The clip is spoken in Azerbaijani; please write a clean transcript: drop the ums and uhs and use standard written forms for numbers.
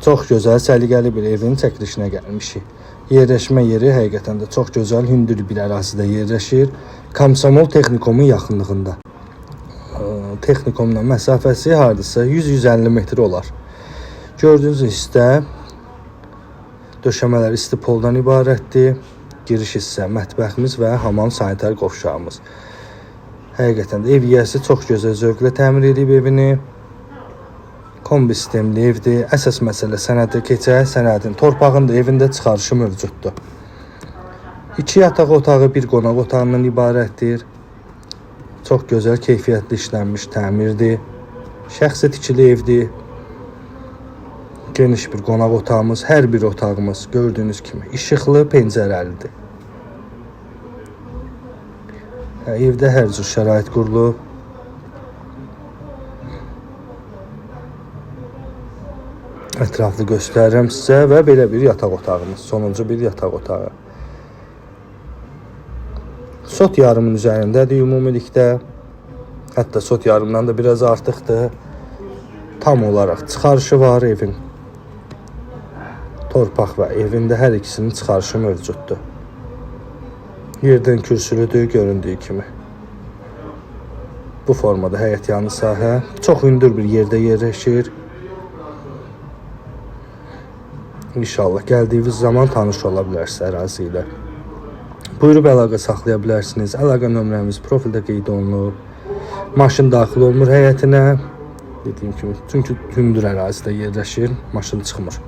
Çox gözəl, səliqəli bir evin çəkilişinə gəlmişik. Yerləşmə yeri həqiqətən də çox gözəl, hündür bir ərazidə yerləşir. Komsomol Texnikomun yaxınlığında. Texnikomla məsafəsi hardasa 100-150 metr olar. Gördüyünüz hissdə döşəmələr isti poldan ibarətdir. Giriş hissə mətbəximiz və hamam sanitar qovşağımız. Həqiqətən də ev yiyəsi çox gözəl zövqlə təmir edib evini. Kombi sistemli evdir. Əsas məsələ sənədə keçək. Sənədin torpağın da evində çıxarışı mövcuddur. 2 yataq otağı, 1 qonaq otağından ibarətdir. Çox gözəl, keyfiyyətli işlənmiş təmirdir. Şəxsi tikili evdir. Geniş bir qonaq otağımız, hər bir otağımız gördüyünüz kimi işıqlı, pəncərəlidir. Evdə hər cür şərait qurulub. Ətraflı göstərirəm sizə və belə bir yataq otağımız, sonuncu bir yataq otağı. Sot yarımın üzərindədir ümumilikdə. Hətta sot yarımdan da biraz artıqdır. Tam olaraq çıxarışı var evin. Torpaq və evində hər ikisinin çıxarışı mövcuddur. Yerdən kürsülüdür göründüyü kimi. Bu formada həyətyanı sahə çox hündür bir yerdə yerləşir. İnşallah gəldiyiniz zaman tanış ola bilərsiniz ərazi ilə. Buyurub əlaqə saxlaya bilərsiniz. Əlaqə nömrəmiz profildə qeyd olunub. Maşın daxil olmur həyətinə. Dediyim kimi, çünki hündür ərazidə yerləşir, maşın çıxmır.